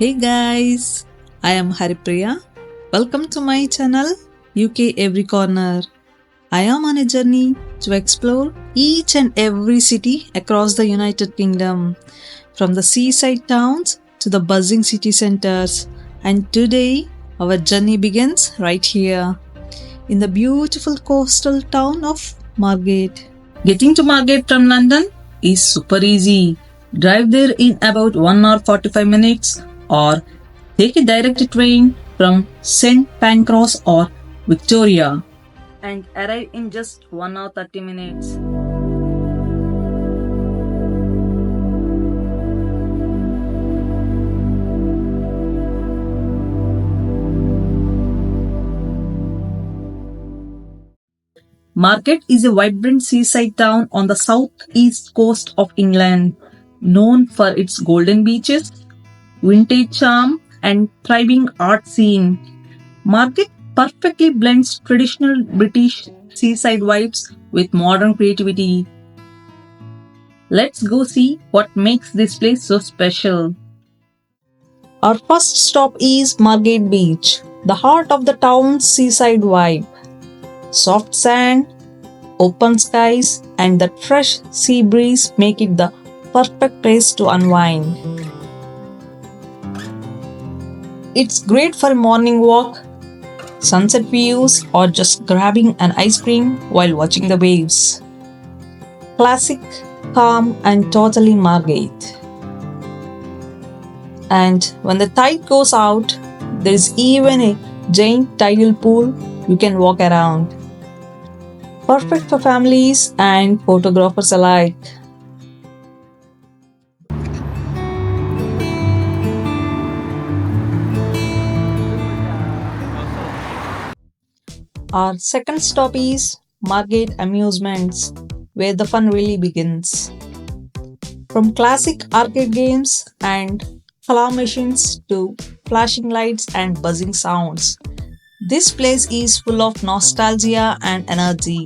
Hey guys, I am Haripriya. Welcome to my channel UK Every Corner. I am on a journey to explore each and every city across the United Kingdom, from the seaside towns to the buzzing city centers. And today, our journey begins right here in the beautiful coastal town of Margate. Getting to Margate from London is super easy. Drive there in about 1 hour 45 minutes or take a direct train from St. Pancras or Victoria and arrive in just 1 hour 30 minutes. Margate is a vibrant seaside town on the southeast coast of England, known for its golden beaches, vintage charm, and thriving art scene. Margate perfectly blends traditional British seaside vibes with modern creativity. Let's go see what makes this place so special. Our first stop is Margate Beach, the heart of the town's seaside vibe. Soft sand, open skies, and the fresh sea breeze make it the perfect place to unwind. It's great for a morning walk, sunset views, or just grabbing an ice cream while watching the waves. Classic, calm, and totally Margate. And when the tide goes out, there is even a giant tidal pool you can walk around. Perfect for families and photographers alike. Our second stop is Margate Amusements, where the fun really begins. From classic arcade games and claw machines to flashing lights and buzzing sounds, this place is full of nostalgia and energy.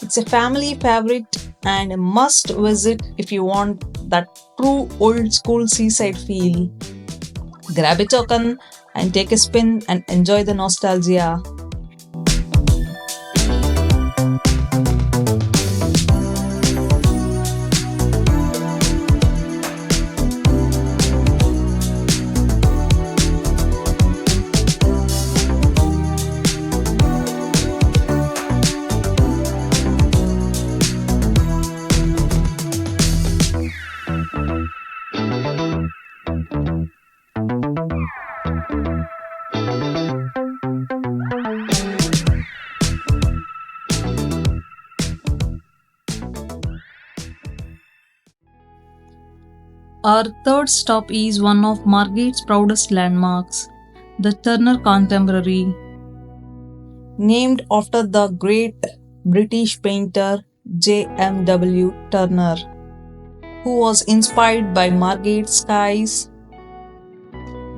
It's a family favorite and a must visit if you want that true old school seaside feel. Grab a token and take a spin and enjoy the nostalgia. Our third stop is one of Margate's proudest landmarks, the Turner Contemporary. Named after the great British painter J.M.W. Turner, who was inspired by Margate skies.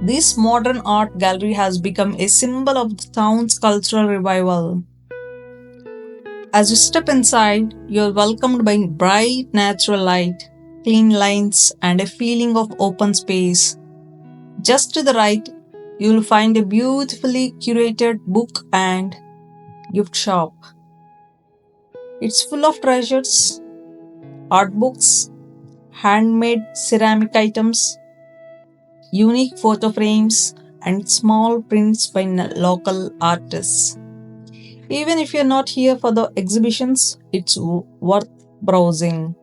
This modern art gallery has become a symbol of the town's cultural revival. As you step inside, you are welcomed by bright natural light, clean lines, and a feeling of open space. Just to the right, you will find a beautifully curated book and gift shop. It's full of treasures, art books, handmade ceramic items, unique photo frames, and small prints by local artists. Even if you're not here for the exhibitions, it's worth browsing.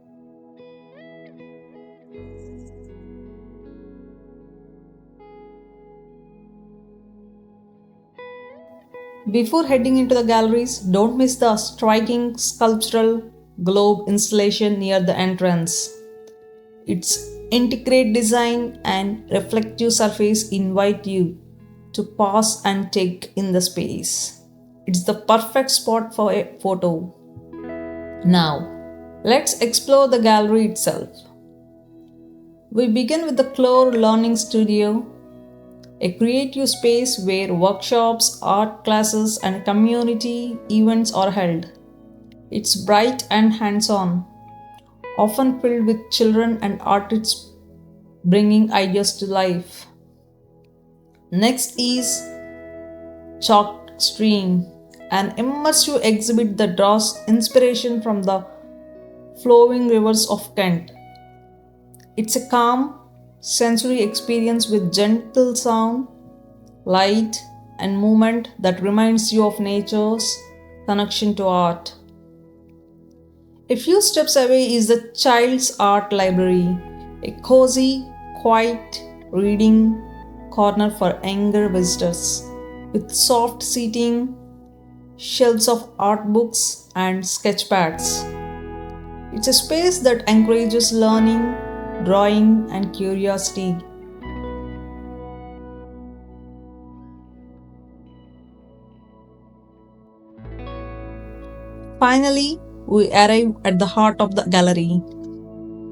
Before heading into the galleries, don't miss the striking sculptural globe installation near the entrance. Its intricate design and reflective surface invite you to pause and take in the space. It's the perfect spot for a photo. Now, let's explore the gallery itself. We begin with the Clore Learning Studio, a creative space where workshops, art classes, and community events are held. It's bright and hands-on, often filled with children and artists bringing ideas to life. Next is Chalk Stream, an immersive exhibit that draws inspiration from the flowing rivers of Kent. It's a calm, sensory experience with gentle sound, light, and movement that reminds you of nature's connection to art. A few steps away is the Child's Art Library, a cozy, quiet reading corner for younger visitors, with soft seating, shelves of art books, and sketchpads. It's a space that encourages learning, drawing, and curiosity. Finally, we arrive at the heart of the gallery,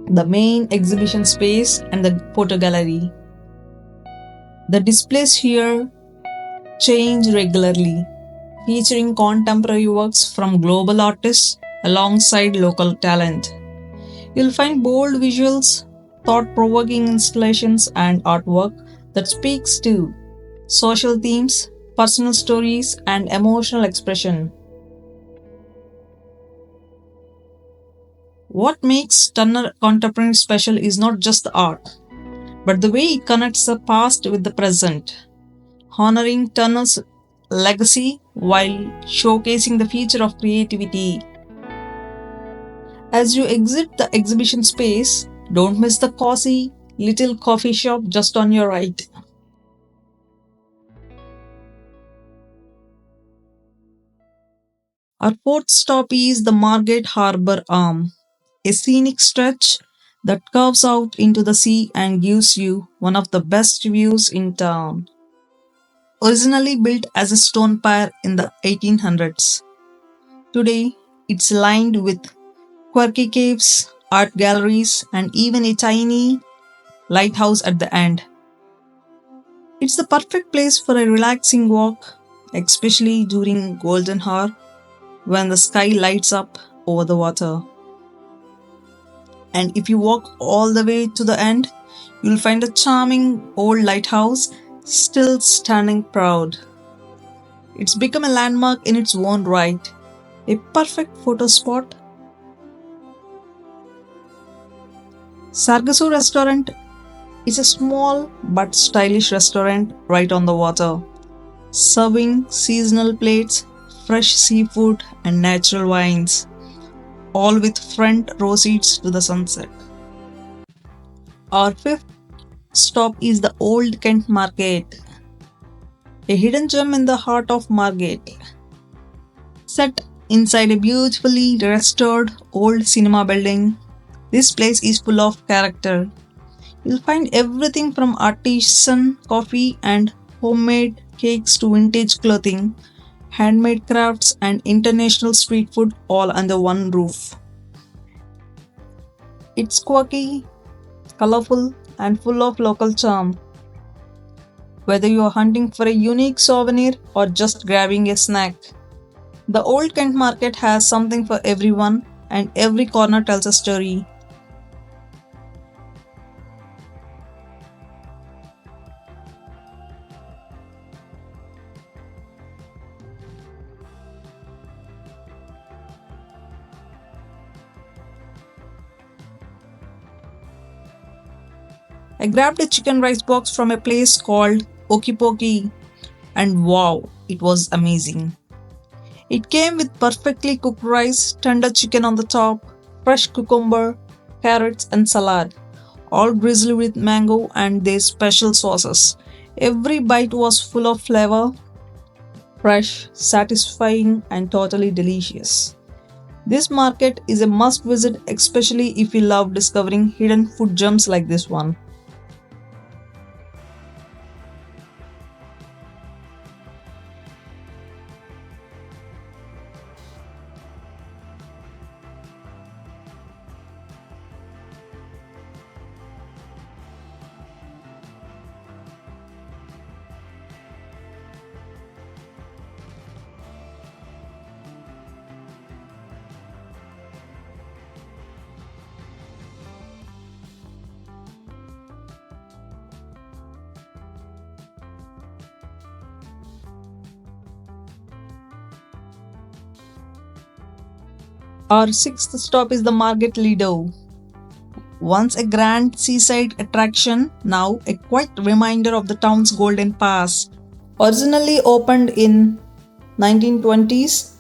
the main exhibition space and the photo gallery. The displays here change regularly, featuring contemporary works from global artists alongside local talent. You'll find bold visuals, thought provoking installations, and artwork that speaks to social themes, personal stories, and emotional expression. What makes Turner Contemporary special is not just the art, but the way it connects the past with the present, honoring Turner's legacy while showcasing the future of creativity. As you exit the exhibition space, don't miss the cozy little coffee shop just on your right. Our fourth stop is the Margate Harbour Arm, a scenic stretch that curves out into the sea and gives you one of the best views in town. Originally built as a stone pier in the 1800s, today it's lined with quirky caves, art galleries, and even a tiny lighthouse at the end. It's the perfect place for a relaxing walk, especially during golden hour when the sky lights up over the water. And if you walk all the way to the end, you'll find a charming old lighthouse still standing proud. It's become a landmark in its own right, a perfect photo spot. Sargasso Restaurant is a small but stylish restaurant right on the water, serving seasonal plates, fresh seafood, and natural wines, all with front row seats to the sunset. Our fifth stop is the Old Kent Market, a hidden gem in the heart of Margate. Set inside a beautifully restored old cinema building, this place is full of character. You'll find everything from artisan coffee and homemade cakes to vintage clothing, handmade crafts, and international street food all under one roof. It's quirky, colorful, and full of local charm. Whether you're hunting for a unique souvenir or just grabbing a snack, the Old Kent Market has something for everyone, and every corner tells a story. I grabbed a chicken rice box from a place called Okipoki, and wow, it was amazing. It came with perfectly cooked rice, tender chicken on the top, fresh cucumber, carrots, and salad, all drizzled with mango and their special sauces. Every bite was full of flavor, fresh, satisfying, and totally delicious. This market is a must visit, especially if you love discovering hidden food gems like this one. Our sixth stop is the Margate Lido. Once a grand seaside attraction, now a quiet reminder of the town's golden past. Originally opened in 1920s,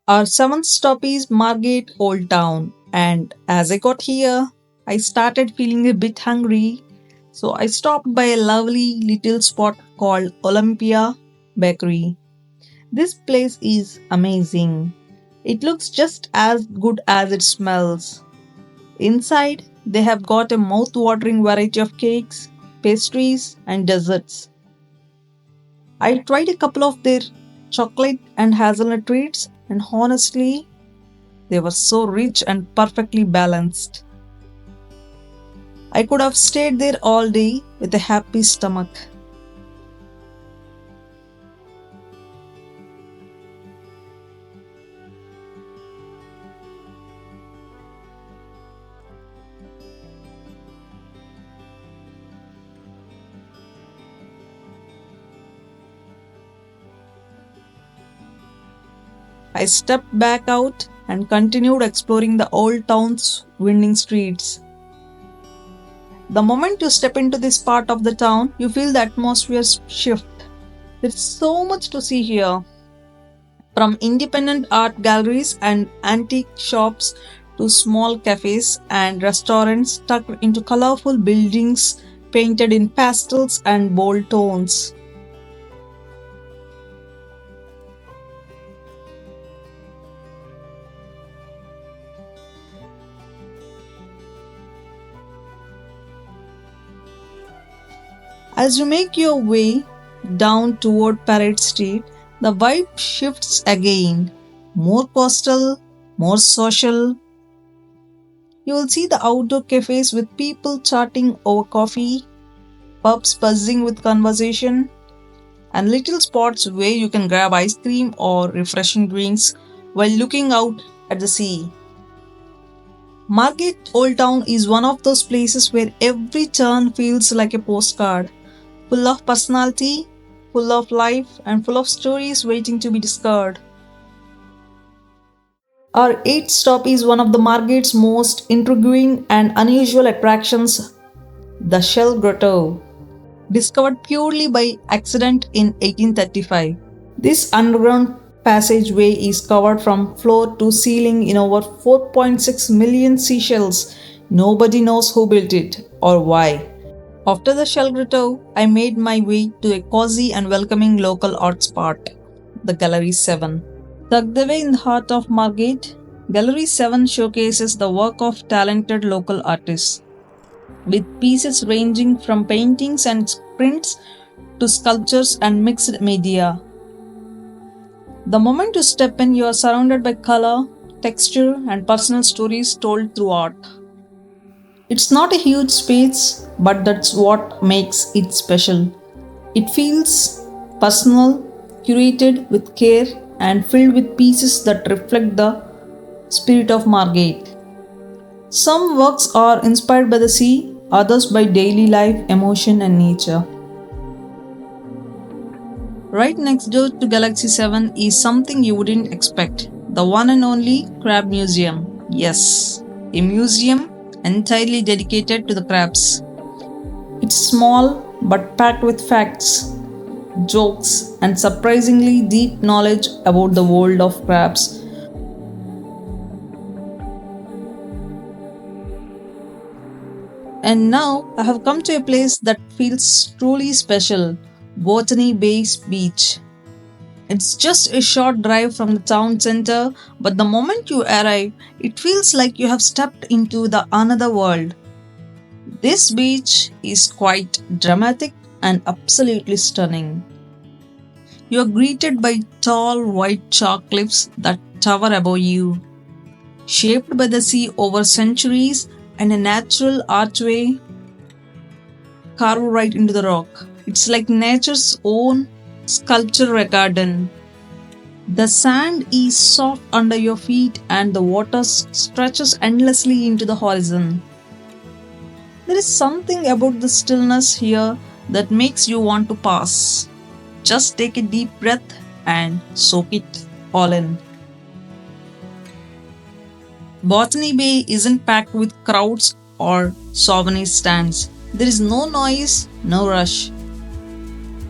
our seventh stop is Margate Old Town. And as I got here, I started feeling a bit hungry. So I stopped by a lovely little spot called Olympia Bakery. This place is amazing. It looks just as good as it smells. Inside, they have got a mouth-watering variety of cakes, pastries, and desserts. I tried a couple of their chocolate and hazelnut treats, and honestly, they were so rich and perfectly balanced. I could have stayed there all day with a happy stomach. I stepped back out and continued exploring the old town's winding streets. The moment you step into this part of the town, you feel the atmosphere shift. There's so much to see here, from independent art galleries and antique shops to small cafes and restaurants tucked into colorful buildings painted in pastels and bold tones. As you make your way down toward Parade Street, the vibe shifts again. More coastal, more social. You will see the outdoor cafes with people chatting over coffee, pubs buzzing with conversation, and little spots where you can grab ice cream or refreshing drinks while looking out at the sea. Margate Old Town is one of those places where every turn feels like a postcard, full of personality, full of life, and full of stories waiting to be discovered. Our eighth stop is one of the Margate's most intriguing and unusual attractions, the Shell Grotto. Discovered purely by accident in 1835. This underground passageway is covered from floor to ceiling in over 4.6 million seashells. Nobody knows who built it or why. After the Shell Grotto, I made my way to a cozy and welcoming local art spot, the Gallery 7. Tucked away in the heart of Margate, Gallery 7 showcases the work of talented local artists, with pieces ranging from paintings and prints to sculptures and mixed media. The moment you step in, you are surrounded by color, texture, and personal stories told through art. It's not a huge space, but that's what makes it special. It feels personal, curated with care, and filled with pieces that reflect the spirit of Margate. Some works are inspired by the sea, others by daily life, emotion, and nature. Right next door to Galaxy 7 is something you wouldn't expect, the one and only Crab Museum. Yes, a museum entirely dedicated to the crabs. It's small but packed with facts, jokes, and surprisingly deep knowledge about the world of crabs. And now I have come to a place that feels truly special, Botany Bay Beach. It's just a short drive from the town center, but the moment you arrive, it feels like you have stepped into the another world. This beach is quite dramatic and absolutely stunning. You are greeted by tall white chalk cliffs that tower above you, shaped by the sea over centuries, and a natural archway carved right into the rock. It's like nature's own sculpture garden. The sand is soft under your feet and the water stretches endlessly into the horizon. There is something about the stillness here that makes you want to pause. Just take a deep breath and soak it all in. Botany Bay isn't packed with crowds or souvenir stands. There is no noise, no rush.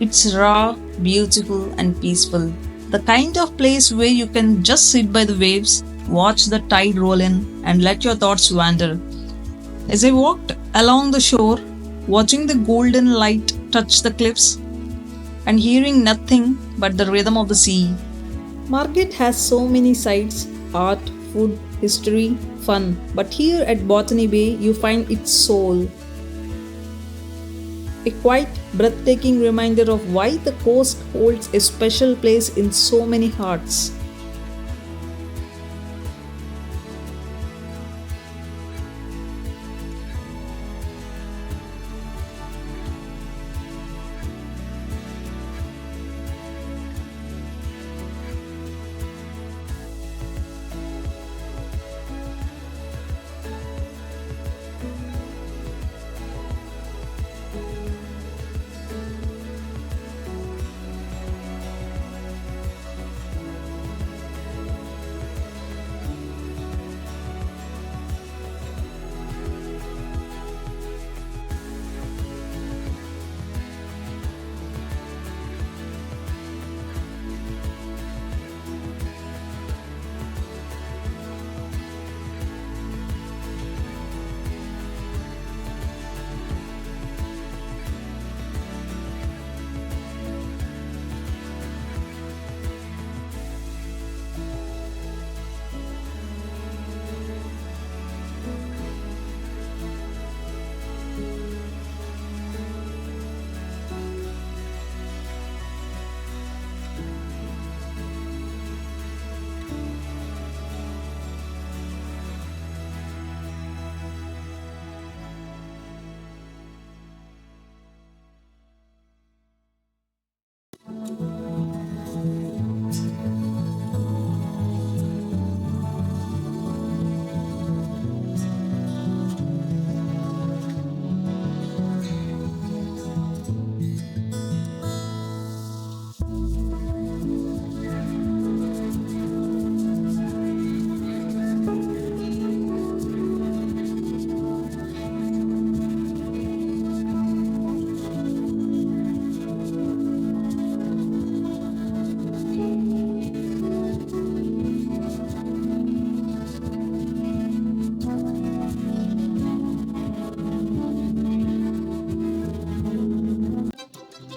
It's raw, beautiful, and peaceful. The kind of place where you can just sit by the waves, watch the tide roll in, and let your thoughts wander. As I walked along the shore, watching the golden light touch the cliffs and hearing nothing but the rhythm of the sea. Margate has so many sights: art, food, history, fun. But here at Botany Bay, you find its soul. A quite breathtaking reminder of why the coast holds a special place in so many hearts.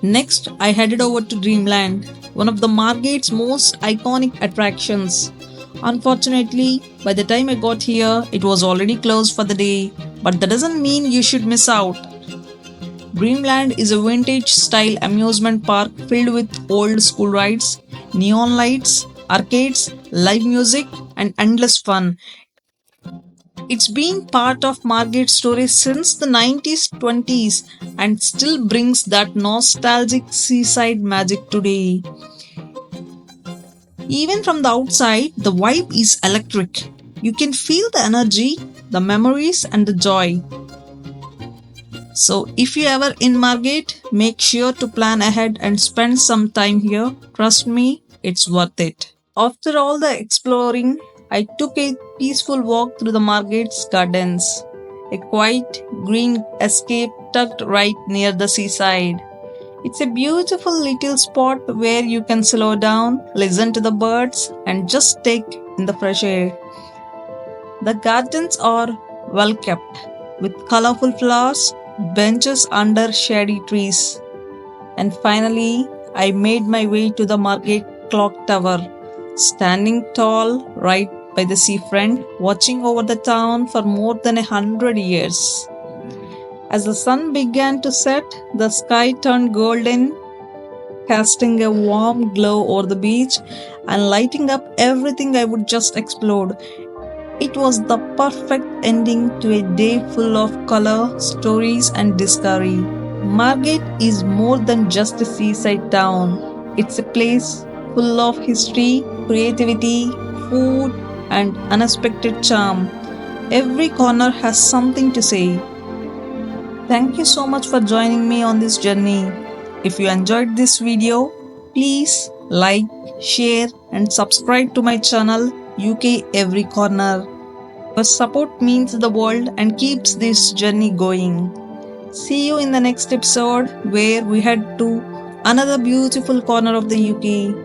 Next, I headed over to Dreamland, one of the Margate's most iconic attractions. Unfortunately, by the time I got here, it was already closed for the day, but that doesn't mean you should miss out. Dreamland is a vintage style amusement park filled with old school rides, neon lights, arcades, live music, and endless fun. It's been part of Margate's story since the 90s 20s and still brings that nostalgic seaside magic today. Even from the outside, the vibe is electric. You can feel the energy, the memories, and the joy. So, if you ever in Margate, make sure to plan ahead and spend some time here. Trust me, it's worth it. After all the exploring, I took a peaceful walk through the Margate's gardens, a quiet green escape tucked right near the seaside. It's a beautiful little spot where you can slow down, listen to the birds, and just take in the fresh air. The gardens are well kept, with colorful flowers, benches under shady trees. And finally, I made my way to the Margate Clocktower, standing tall right by the seafront, watching over the town for more than 100 years. As the sun began to set, the sky turned golden, casting a warm glow over the beach and lighting up everything I would just explore. It was the perfect ending to a day full of color, stories, and discovery. Margate is more than just a seaside town. It's a place full of history, creativity, food, and unexpected charm. Every corner has something to say. Thank you so much for joining me on this journey. If you enjoyed this video, please like, share, and subscribe to my channel UK Every Corner. Your support means the world and keeps this journey going. See you in the next episode where we head to another beautiful corner of the UK.